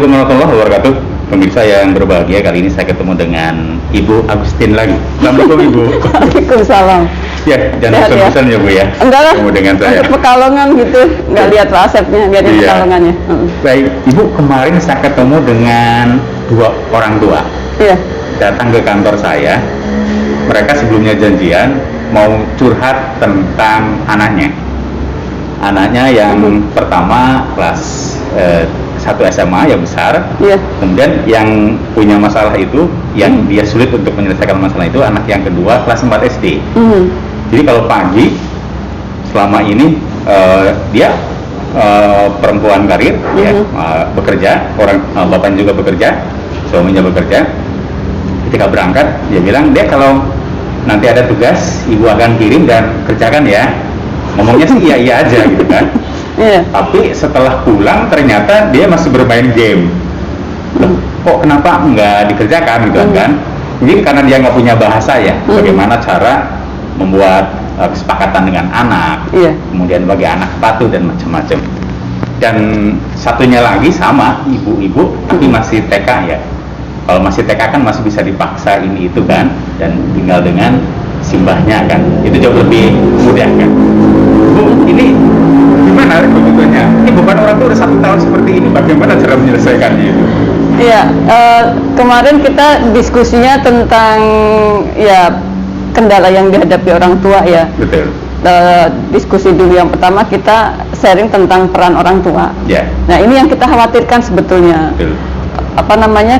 Assalamualaikum warahmatullahi wabarakatuh. Pemirsa yang berbahagia, kali ini saya ketemu dengan Ibu Agustin lagi. Assalamualaikum Ibu. Waalaikumsalam. Ya, jangan bosan-bosan ya Bu ya. Enggak lah. Ketemu dengan saya. Untuk Pekalongan gitu, nggak lihat resepnya, lihat Iya. Pekalongannya. Baik, Ibu, kemarin saya ketemu dengan dua orang tua. Iya. Datang ke kantor saya. Mereka sebelumnya janjian mau curhat tentang anaknya. Anaknya yang pertama kelas 1 SMA yang besar. Iya. Kemudian yang punya masalah itu, yang dia sulit untuk menyelesaikan masalah itu, anak yang kedua kelas 4 SD. Jadi kalau pagi selama ini dia perempuan karir, ya, bekerja, bapaknya juga bekerja, suaminya bekerja. Ketika berangkat dia bilang, dia kalau nanti ada tugas ibu akan kirim dan kerjakan ya. Ngomongnya sih iya aja gitu kan. Iya. Tapi setelah pulang ternyata dia masih bermain game. Loh, kok kenapa nggak dikerjakan gitu kan? Mungkin karena dia nggak punya bahasa ya, bagaimana cara membuat kesepakatan dengan anak, kemudian bagi anak patuh dan macam-macam. Dan satunya lagi sama ibu-ibu tapi masih TK ya. Kalau masih TK kan masih bisa dipaksa ini itu kan, dan tinggal dengan simbahnya kan, itu jauh lebih mudah kan. Bu, ini gimana kebutuhannya? Ini bukan orang tua udah 1 tahun seperti ini, bagaimana cara menyelesaikannya itu? Iya, kemarin kita diskusinya tentang ya kendala yang dihadapi orang tua ya. Betul. Diskusi dulu yang pertama kita sharing tentang peran orang tua. Ya. Nah ini yang kita khawatirkan sebetulnya. Betul.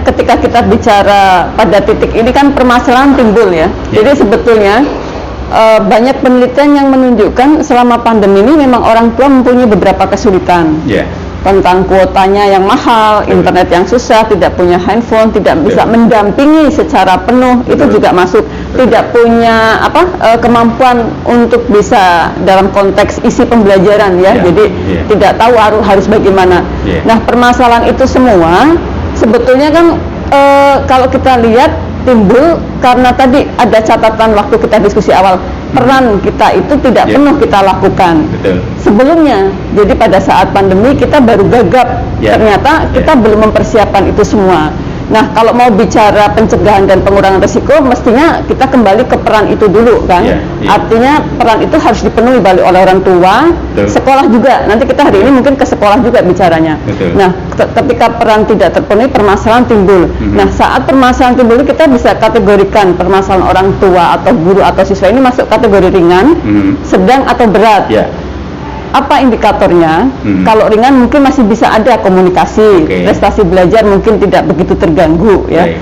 Ketika kita bicara pada titik ini kan permasalahan timbul ya. Jadi sebetulnya banyak penelitian yang menunjukkan selama pandemi ini memang orang tua mempunyai beberapa kesulitan. Tentang kuotanya yang mahal, internet yang susah, tidak punya handphone, tidak bisa mendampingi secara penuh, itu juga masuk. Tidak punya kemampuan untuk bisa dalam konteks isi pembelajaran ya. Jadi tidak tahu harus bagaimana. Nah, permasalahan itu semua sebetulnya kan kalau kita lihat timbul karena tadi ada catatan waktu kita diskusi awal, peran kita itu tidak penuh kita lakukan. Sebelumnya, jadi pada saat pandemi kita baru gagap, ternyata kita belum mempersiapkan itu semua. Nah, kalau mau bicara pencegahan dan pengurangan risiko, mestinya kita kembali ke peran itu dulu kan. Artinya peran itu harus dipenuhi oleh orang tua, sekolah juga. Nanti kita hari ini mungkin ke sekolah juga bicaranya. Nah, ketika peran tidak terpenuhi, permasalahan timbul. Nah, saat permasalahan timbul, kita bisa kategorikan permasalahan orang tua atau guru atau siswa ini masuk kategori ringan, sedang atau berat. Apa indikatornya? Kalau ringan mungkin masih bisa ada komunikasi, prestasi belajar mungkin tidak begitu terganggu ya.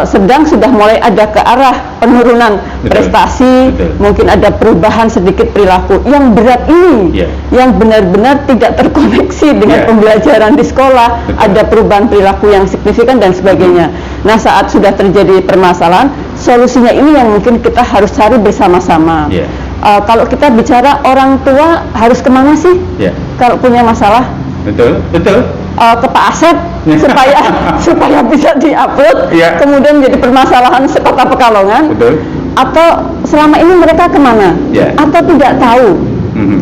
Sedang sudah mulai ada ke arah penurunan prestasi, mungkin ada perubahan sedikit perilaku. Yang berat ini, yang benar-benar tidak terkoneksi dengan pembelajaran di sekolah, ada perubahan perilaku yang signifikan dan sebagainya. Nah, saat sudah terjadi permasalahan, solusinya ini yang mungkin kita harus cari bersama-sama. Kalau kita bicara orang tua harus kemana sih? Kalau punya masalah? Ke Pak Asep supaya bisa diupload, kemudian jadi permasalahan sekota Pekalongan. Atau selama ini mereka kemana? Atau tidak tahu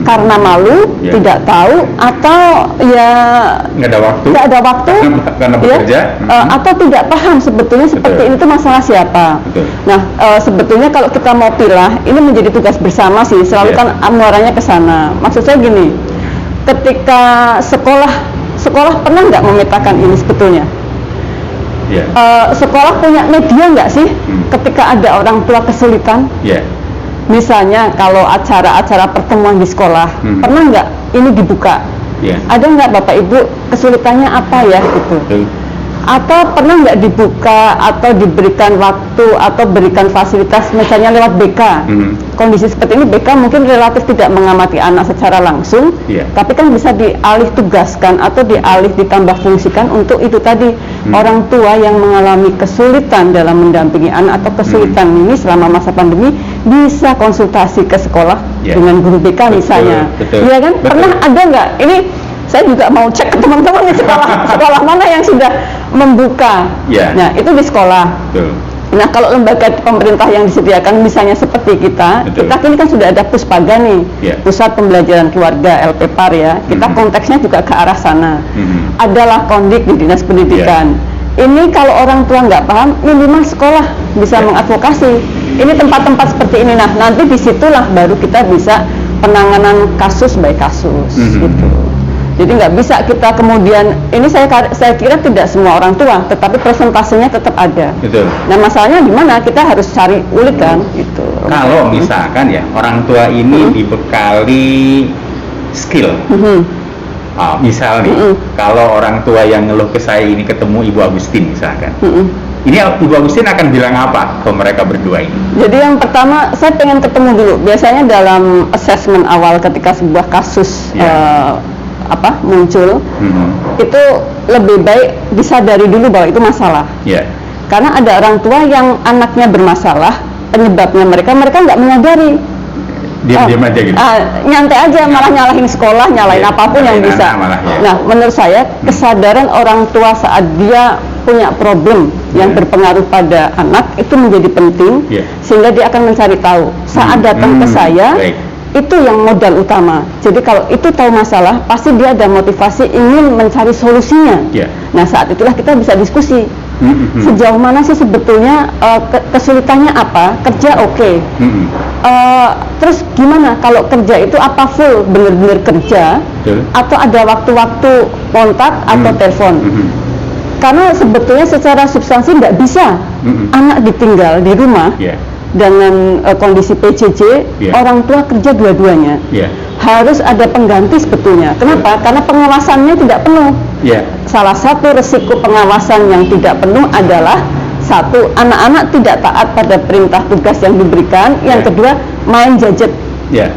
karena malu, tidak tahu, atau ya nggak ada waktu karena bekerja, atau tidak paham sebetulnya seperti ini tuh masalah siapa. Nah, sebetulnya kalau kita mau pilah, ini menjadi tugas bersama sih, selalu kan muaranya ke sana. Maksud saya gini, ketika sekolah pernah nggak memetakan ini sebetulnya? Sekolah punya media nggak sih ketika ada orang tua kesulitan? Misalnya kalau acara-acara pertemuan di sekolah, pernah nggak ini dibuka? Ada nggak Bapak Ibu kesulitannya apa ya gitu? Atau pernah nggak dibuka atau diberikan waktu atau berikan fasilitas misalnya lewat BK? Kondisi seperti ini BK mungkin relatif tidak mengamati anak secara langsung, tapi kan bisa dialih tugaskan atau dialih ditambah fungsikan untuk itu tadi. Orang tua yang mengalami kesulitan dalam mendampingi anak atau kesulitan ini selama masa pandemi bisa konsultasi ke sekolah dengan guru BK misalnya. Iya kan? Pernah ada nggak? Ini saya juga mau cek ke teman-teman di sekolah mana yang sudah membuka. Nah, itu di sekolah. Nah, kalau lembaga pemerintah yang disediakan misalnya seperti kita, Betul. kita ini kan sudah ada Puspaga nih, Ya. Pusat Pembelajaran Keluarga LPPAR ya. Kita konteksnya juga ke arah sana. Adalah Kondik di Dinas Pendidikan. Ini kalau orang tua nggak paham, minimal sekolah bisa mengadvokasi. Ini tempat-tempat seperti ini. Nah, nanti disitulah baru kita bisa penanganan kasus by kasus gitu. Jadi nggak bisa kita kemudian, ini saya kira tidak semua orang tua, tetapi persentasenya tetap ada. Betul. Nah, masalahnya di mana? Kita harus cari ulik kan gitu. Kalau misalkan ya orang tua ini dibekali skill, misal nih, kalau orang tua yang ngeluh ke saya ini ketemu Ibu Agustin misalkan, ini Ibu Agustin akan bilang apa ke mereka berdua ini? Jadi yang pertama saya pengen ketemu dulu. Biasanya dalam assessment awal ketika sebuah kasus muncul, itu lebih baik disadari dulu bahwa itu masalah. Karena ada orang tua yang anaknya bermasalah, penyebabnya mereka nggak menyadari. Diam-diam aja gitu. Nyantai aja, malah nyalahin sekolah, nyalahin apapun yang bisa. Nah, menurut saya kesadaran orang tua saat dia punya problem yang berpengaruh pada anak itu menjadi penting, sehingga dia akan mencari tahu. Saat datang ke saya, itu yang modal utama. Jadi kalau itu tahu masalah, pasti dia ada motivasi ingin mencari solusinya. Nah, saat itulah kita bisa diskusi. Sejauh mana sih sebetulnya kesulitannya apa? Kerja oke. Terus gimana kalau kerja itu apa full benar-benar kerja atau ada waktu-waktu kontak atau telepon? Karena sebetulnya secara substansi nggak bisa anak ditinggal di rumah dengan kondisi PJJ, orang tua kerja dua-duanya. Harus ada pengganti sebetulnya. Kenapa? Karena pengawasannya tidak penuh. Salah satu resiko pengawasan yang tidak penuh adalah satu, anak-anak tidak taat pada perintah tugas yang diberikan. Yang kedua, main gadget.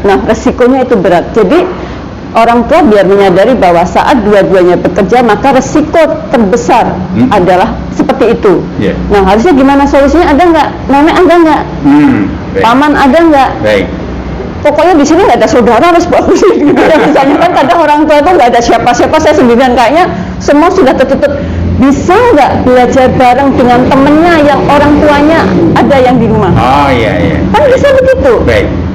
Nah, resikonya itu berat. Jadi orang tua biar menyadari bahwa saat dua-duanya bekerja, maka resiko terbesar adalah seperti itu. Nah, harusnya gimana solusinya? Ada nggak? Nenek ada nggak? Paman ada nggak? Pokoknya di sini nggak ada saudara, harus bagus gitu ya. Misalnya kan kadang orang tua itu nggak ada siapa-siapa, saya sendirian, kayaknya semua sudah tertutup. Bisa nggak belajar bareng dengan temennya yang orang tuanya ada yang di rumah? Kan bisa begitu.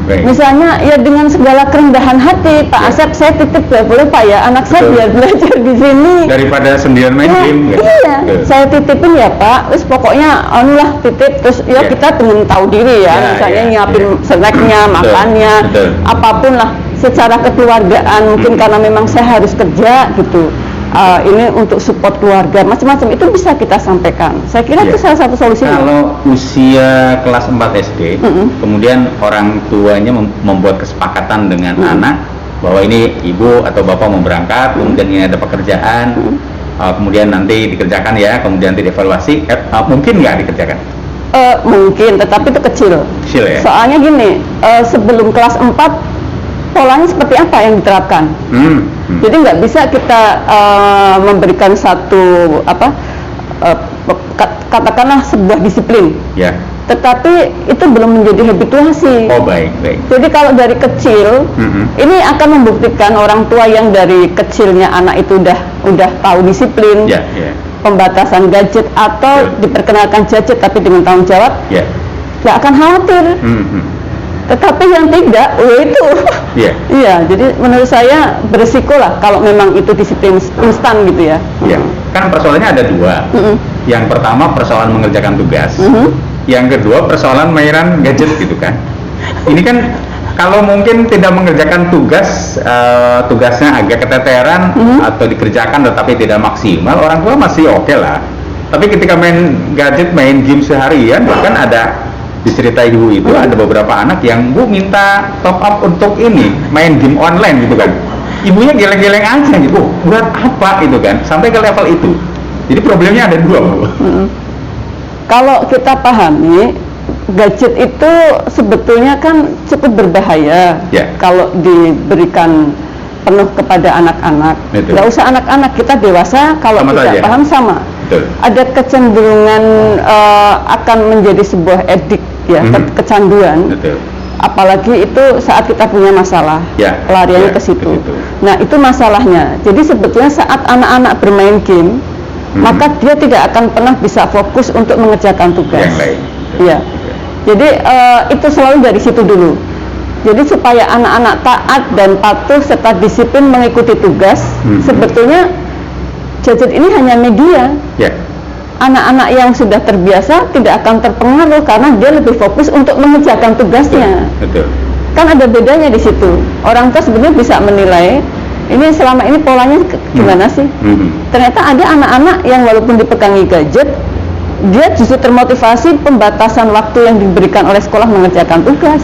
Misalnya ya dengan segala kerendahan hati, Pak Asep, saya titip ya, boleh Pak ya, anak saya biar belajar di sini. Daripada sendirian main game. Iya, saya titipin ya Pak. Terus pokoknya anulah titip, terus ya kita pengen tahu diri ya, misalnya nyiapin snacknya, makannya, apapun lah. Secara kekeluargaan mungkin karena memang saya harus kerja gitu. Ini untuk support keluarga, macam-macam itu bisa kita sampaikan. Saya kira itu salah satu solusinya. Kalau usia kelas 4 SD, kemudian orang tuanya membuat kesepakatan dengan anak bahwa ini ibu atau bapak mau berangkat, kemudian ini ada pekerjaan, kemudian nanti dikerjakan ya, kemudian nanti dievaluasi, mungkin nggak dikerjakan? Mungkin, tetapi itu kecil. Kecil ya? Soalnya gini, sebelum kelas 4 polanya seperti apa yang diterapkan? Jadi nggak bisa kita memberikan satu katakanlah sebuah disiplin, tetapi itu belum menjadi habituasi. Baik. Jadi kalau dari kecil, ini akan membuktikan orang tua yang dari kecilnya anak itu udah tahu disiplin, pembatasan gadget atau diperkenalkan gadget tapi dengan tanggung jawab, nggak akan khawatir. Tetapi yang tidak, itu iya, jadi menurut saya beresiko lah kalau memang itu disiplin instan gitu ya. Kan persoalannya ada dua. Yang pertama persoalan mengerjakan tugas, yang kedua persoalan mainan gadget gitu kan. Ini kan kalau mungkin tidak mengerjakan tugas, tugasnya agak keteteran atau dikerjakan tetapi tidak maksimal, orang tua masih oke lah. Tapi ketika main gadget, main game seharian, bahkan ada diceritai ibu itu ada beberapa anak yang Bu minta top up untuk ini main game online gitu kan, ibunya geleng-geleng aja gitu, buat apa itu kan, sampai ke level itu. Jadi problemnya ada dua Bu. Kalau kita pahami gadget itu sebetulnya kan cukup berbahaya kalau diberikan penuh kepada anak-anak. Nggak usah anak-anak, kita dewasa kalau tidak paham sama. Ada kecenderungan akan menjadi sebuah edik kecanduan. Apalagi itu saat kita punya masalah, pelariannya ke situ. Nah, itu masalahnya. Jadi sebetulnya saat anak-anak bermain game, maka dia tidak akan pernah bisa fokus untuk mengerjakan tugas. Iya. Jadi itu selalu dari situ dulu. Jadi supaya anak-anak taat dan patuh serta disiplin mengikuti tugas, sebetulnya gadget ini hanya media. Ya. Anak-anak yang sudah terbiasa tidak akan terpengaruh karena dia lebih fokus untuk mengerjakan tugasnya. Betul. Kan ada bedanya di situ. Orang tua sebenarnya bisa menilai ini selama ini polanya gimana sih. Ternyata ada anak-anak yang walaupun dipegangi gadget, dia justru termotivasi pembatasan waktu yang diberikan oleh sekolah mengerjakan tugas.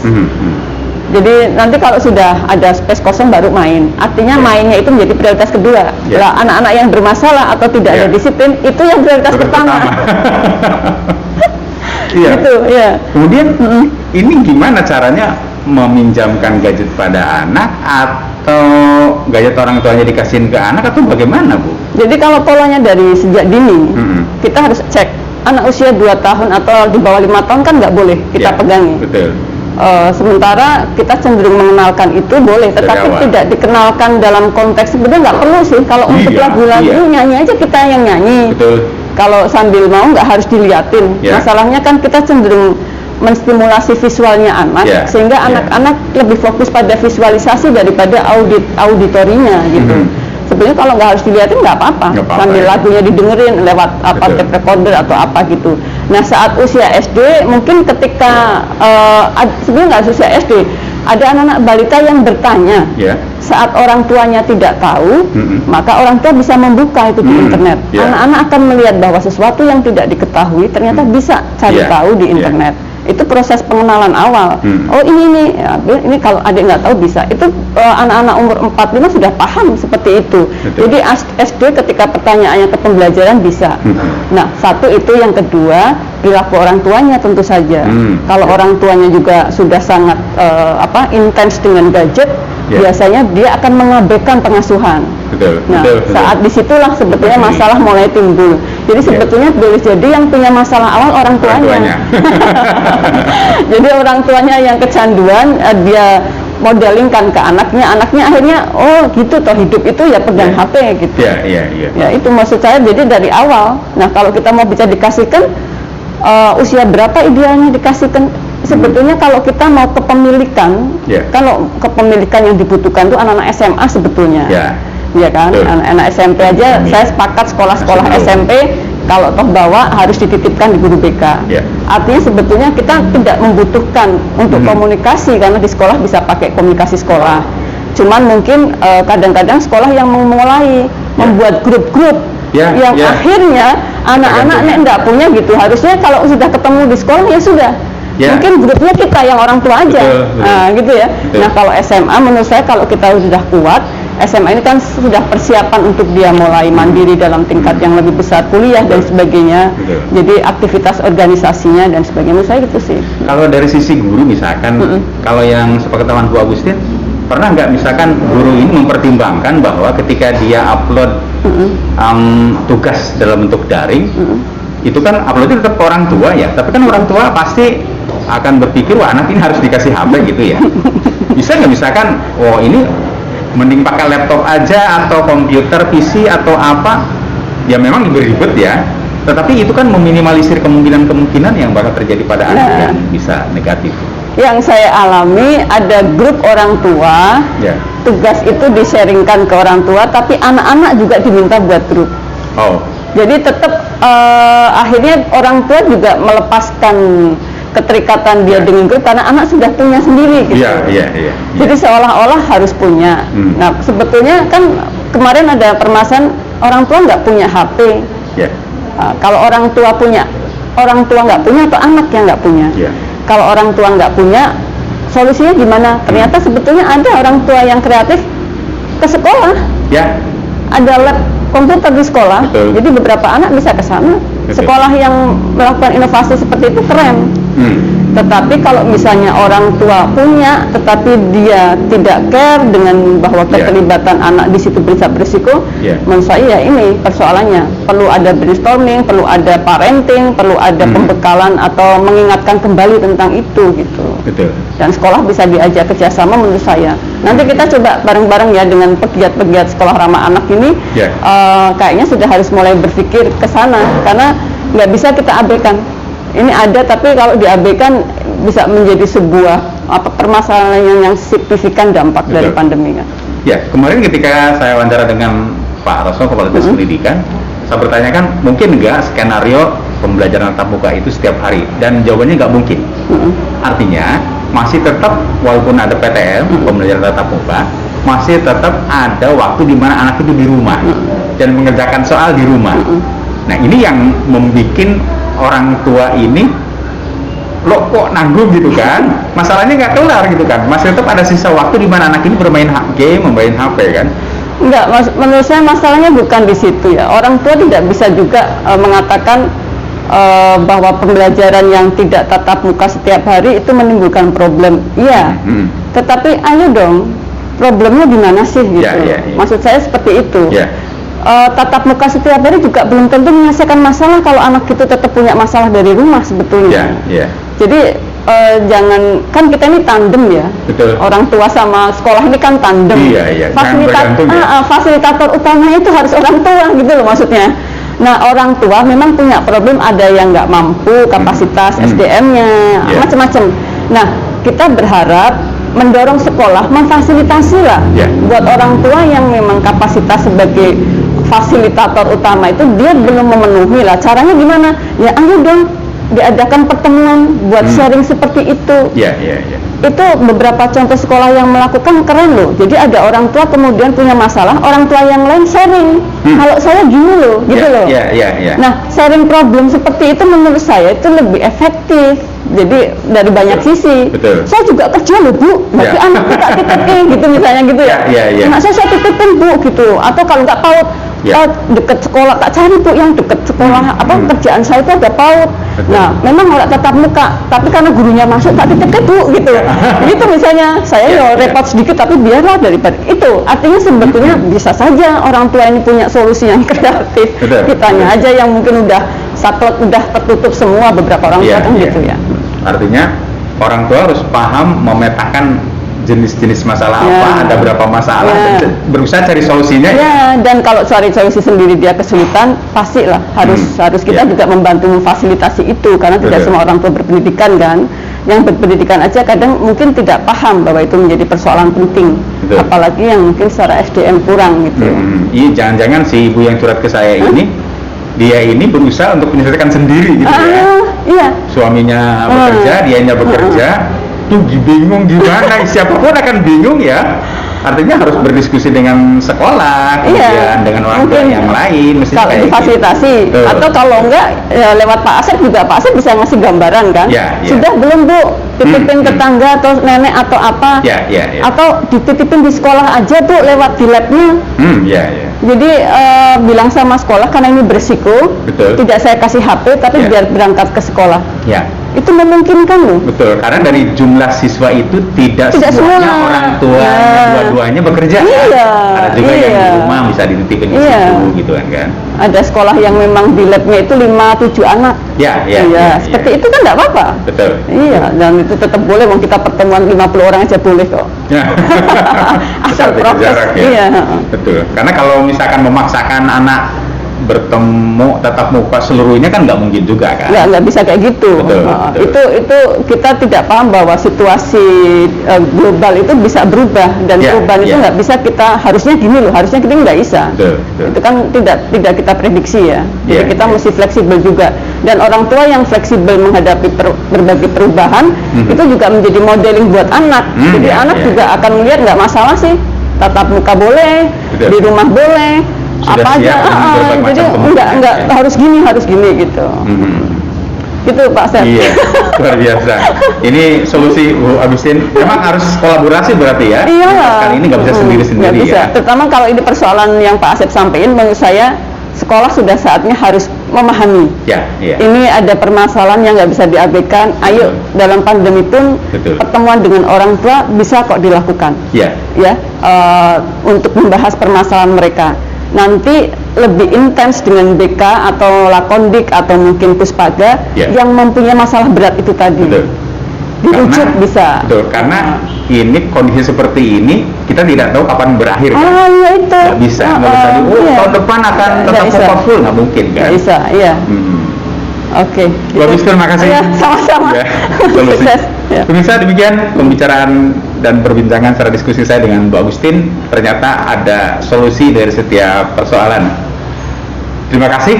Jadi nanti kalau sudah ada space kosong baru main. Artinya mainnya itu menjadi prioritas kedua. Lah anak-anak yang bermasalah atau tidak ada disiplin itu yang prioritas pertama. Iya. Gitu, ya. Kemudian ini gimana caranya meminjamkan gadget pada anak atau gadget orang tuanya dikasihin ke anak atau bagaimana, Bu? Jadi kalau polanya dari sejak dini, kita harus cek anak usia 2 tahun atau di bawah 5 tahun kan nggak boleh kita pegangi. Betul. Sementara kita cenderung mengenalkan itu boleh, tetapi tidak dikenalkan dalam konteks sebenarnya nggak perlu sih. Kalau untuk lagu-lagu nyanyi aja kita yang nyanyi. Betul. Kalau sambil mau nggak harus diliatin. Masalahnya kan kita cenderung menstimulasi visualnya anak, sehingga anak-anak lebih fokus pada visualisasi daripada auditorinya gitu. Sebenarnya kalau nggak harus dilihatin nggak apa-apa, sambil lagunya didengerin lewat tape recorder atau apa gitu. Nah saat usia SD mungkin ketika sebenarnya nggak usia SD, ada anak-anak balita yang bertanya saat orang tuanya tidak tahu, maka orang tua bisa membuka itu di internet. Anak-anak akan melihat bahwa sesuatu yang tidak diketahui ternyata bisa cari tahu di internet. Itu proses pengenalan awal. Oh ini kalau adik nggak tahu bisa. Itu anak-anak umur 4-5 sudah paham seperti itu. Jadi SD ketika pertanyaannya ke pembelajaran bisa. Nah satu itu, yang kedua perilaku orang tuanya tentu saja. Kalau orang tuanya juga sudah sangat intens dengan gadget, biasanya dia akan mengabaikan pengasuhan. Nah saat disitulah sebetulnya masalah mulai timbul. Jadi sebetulnya boleh jadi yang punya masalah awal orang tuanya. Jadi orang tuanya yang kecanduan, dia modelingkan ke anaknya akhirnya oh gitu toh hidup itu ya pegang HP gitu. Ya itu maksud saya. Jadi dari awal. Nah kalau kita mau bisa dikasihkan usia berapa idealnya dikasihkan? Sebetulnya kalau kita mau kepemilikan, kalau kepemilikan yang dibutuhkan itu anak-anak SMA sebetulnya. Ya kan, anak-anak SMP aja saya sepakat sekolah-sekolah SMP kalau toh bawa harus dititipkan di guru BK. Artinya sebetulnya kita tidak membutuhkan untuk komunikasi karena di sekolah bisa pakai komunikasi sekolah. Cuman mungkin kadang-kadang sekolah yang memulai membuat grup-grup yang akhirnya anak-anak enggak punya gitu. Harusnya kalau sudah ketemu di sekolah ya sudah. Mungkin grupnya kita yang orang tua aja. Nah, gitu ya. Nah, kalau SMA menurut saya kalau kita sudah kuat, SMA ini kan sudah persiapan untuk dia mulai mandiri dalam tingkat yang lebih besar, kuliah dan sebagainya. Jadi aktivitas organisasinya dan sebagainya, menurut saya gitu sih. Kalau dari sisi guru misalkan, kalau yang sepengetahuan Bu Agustin, pernah nggak misalkan guru ini mempertimbangkan bahwa ketika dia upload tugas dalam bentuk daring, itu kan uploadnya tetap orang tua ya, tapi kan orang tua pasti akan berpikir wah anak ini harus dikasih HP gitu ya. Bisa nggak misalkan, oh ini mending pakai laptop aja atau komputer PC atau apa, ya memang ribet ya, tetapi itu kan meminimalisir kemungkinan-kemungkinan yang bakal terjadi pada anak yang bisa negatif. Yang saya alami ada grup orang tua, tugas itu di-sharingkan ke orang tua, tapi anak-anak juga diminta buat grup. Jadi tetap akhirnya orang tua juga melepaskan keterikatan dia dengan grup karena anak sudah punya sendiri gitu. Jadi seolah-olah harus punya. Nah sebetulnya kan kemarin ada permasalahan orang tua nggak punya HP. Kalau orang tua nggak punya atau anak yang nggak punya. Kalau orang tua nggak punya, solusinya gimana? Ternyata sebetulnya ada orang tua yang kreatif ke sekolah. Ada lab komputer di sekolah. Jadi beberapa anak bisa ke sana. Sekolah yang melakukan inovasi seperti itu keren. Tetapi kalau misalnya orang tua punya, tetapi dia tidak care dengan bahwa keterlibatan anak di situ bisa berisiko, menurut saya ya ini persoalannya. Perlu ada brainstorming, perlu ada parenting, perlu ada pembekalan atau mengingatkan kembali tentang itu gitu. Dan sekolah bisa diajak kerjasama menurut saya. Nanti kita coba bareng-bareng ya dengan pegiat-pegiat sekolah ramah anak ini, kayaknya sudah harus mulai berpikir ke sana karena nggak bisa kita abaikan. ini ada, tapi kalau diabaikan bisa menjadi sebuah permasalahan yang signifikan dampak dari pandemi kan. Ya, kemarin ketika saya wawancara dengan Pak Rasno, Kepala Dinas Pendidikan, saya bertanyakan mungkin nggak skenario pembelajaran tatap muka itu setiap hari, dan jawabannya nggak mungkin. Artinya masih tetap walaupun ada PTM, pembelajaran tatap muka, masih tetap ada waktu di mana anak itu di rumah dan mengerjakan soal di rumah. Nah, ini yang membuat orang tua ini lo kok nanggung gitu kan, masalahnya nggak kelar gitu kan, masih tetap ada sisa waktu di mana anak ini bermain game, bermain HP kan. Enggak, menurut saya masalahnya bukan di situ ya. Orang tua tidak bisa juga mengatakan bahwa pembelajaran yang tidak tatap muka setiap hari itu menimbulkan problem. Iya, tetapi ayo dong, problemnya di mana sih gitu. Maksud saya seperti itu. Tatap muka setiap hari juga belum tentu menyelesaikan masalah kalau anak itu tetap punya masalah dari rumah sebetulnya. Jadi jangan, kan kita ini tandem ya. Betul. Orang tua sama sekolah ini kan tandem. Fasilitator utamanya itu harus orang tua gitu loh maksudnya. Nah, orang tua memang punya problem, ada yang nggak mampu kapasitas SDM-nya, macam-macam. Nah, kita berharap mendorong sekolah memfasilitasi lah buat orang tua yang memang kapasitas sebagai fasilitator utama itu dia belum memenuhi lah. Caranya gimana? Ya ayo dong diadakan pertemuan buat sharing seperti itu. Itu beberapa contoh sekolah yang melakukan keren loh. Jadi ada orang tua kemudian punya masalah, orang tua yang lain sharing. Kalau saya gini loh, gitu loh. Nah, sharing problem seperti itu menurut saya itu lebih efektif. Jadi dari banyak sisi. Saya juga kerja loh Bu, berarti anakku tak titipin gitu misalnya gitu ya. Anak saya titipin Bu gitu. Atau kalau nggak PAUD, deket sekolah, tak cari Bu yang deket sekolah. Kerjaan saya itu ada PAUD. Nah, memang nggak tatap muka, tapi karena gurunya masuk tak titipin Bu gitu. Gitu misalnya, saya repot sedikit tapi biarlah daripada itu. Artinya sebetulnya bisa saja orang tua ini punya solusi yang kreatif. Kitanya aja yang mungkin udah saklek, udah tertutup semua, beberapa orang tua kan gitu ya. Artinya orang tua harus paham memetakan jenis-jenis masalah apa, ada berapa masalah, berusaha cari solusinya. Dan kalau cari solusi sendiri dia kesulitan, pastilah harus kita juga membantu memfasilitasi itu, karena tidak semua orang tua berpendidikan kan. Yang berpendidikan aja kadang mungkin tidak paham bahwa itu menjadi persoalan penting, apalagi yang mungkin secara SDM kurang gitu. Iya, jangan-jangan si ibu yang curhat ke saya ini, dia ini berusaha untuk menyelesaikan sendiri gitu ya. Suaminya bekerja, dianya bekerja, tuh bingung gimana, siapapun akan bingung ya. Artinya harus berdiskusi dengan sekolah, kemudian dengan orang tua yang lain, mesti kalau difasilitasi, atau kalau enggak ya, lewat Pak Asep juga, Pak Asep bisa ngasih gambaran kan, sudah belum Bu, titipin ke tangga atau nenek atau apa, atau dititipin di sekolah aja Bu lewat di labnya. Jadi bilang sama sekolah karena ini berisiko, tidak saya kasih HP tapi biar berangkat ke sekolah. Itu memungkinkan loh. Karena dari jumlah siswa itu tidak semuanya orang tuanya dua-duanya bekerja. Ada juga yang di rumah bisa dititipin di situ gitu kan. Ada sekolah yang memang di labnya itu 5-7 anak. Seperti itu kan enggak apa-apa. Dan itu tetap boleh, kita pertemuan 50 orang aja boleh kok. Asal prokes. Karena kalau misalkan memaksakan anak bertemu tatap muka seluruhnya kan nggak mungkin juga kan? Nggak bisa kayak gitu. Itu kita tidak paham bahwa situasi global itu bisa berubah, dan perubahan itu nggak bisa kita harusnya gini loh, harusnya kita nggak bisa. Itu kan tidak kita prediksi ya. Jadi kita mesti fleksibel juga, dan orang tua yang fleksibel menghadapi berbagai perubahan itu juga menjadi modeling buat anak. Jadi anak juga akan melihat nggak masalah sih, tatap muka boleh, di rumah boleh. Sudah apa aja, jadi enggak harus gini gitu. Gitu Pak Seth. Iya, luar biasa. Ini solusi Bu Agustin. Memang harus kolaborasi berarti ya. Kali ini nggak bisa sendiri-sendiri ya. Terutama kalau ini persoalan yang Pak Asep sampaikan, menurut saya sekolah sudah saatnya harus memahami. Ini ada permasalahan yang nggak bisa diabaikan. Ayo dalam pandemi pun pertemuan dengan orang tua bisa kok dilakukan. Untuk membahas permasalahan mereka. Nanti lebih intens dengan BK atau Lakondik atau mungkin Puspaga yang mempunyai masalah berat itu tadi. Dirujuk bisa. Karena ini kondisi seperti ini kita tidak tahu kapan berakhir. Itu. Nggak bisa. Tahun depan akan tetap full, nggak mungkin kan? Nggak bisa. Oke. Bu Agustin, terima kasih. Ya, sama-sama. Ya, solusi. Sukses. Ya. Pemirsa, demikian pembicaraan dan perbincangan secara diskusi saya dengan Bu Agustin. Ternyata ada solusi dari setiap persoalan. Terima kasih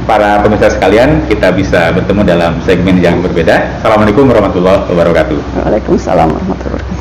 para pemirsa sekalian. Kita bisa bertemu dalam segmen yang berbeda. Assalamualaikum warahmatullahi wabarakatuh. Waalaikumsalam warahmatullahi wabarakatuh.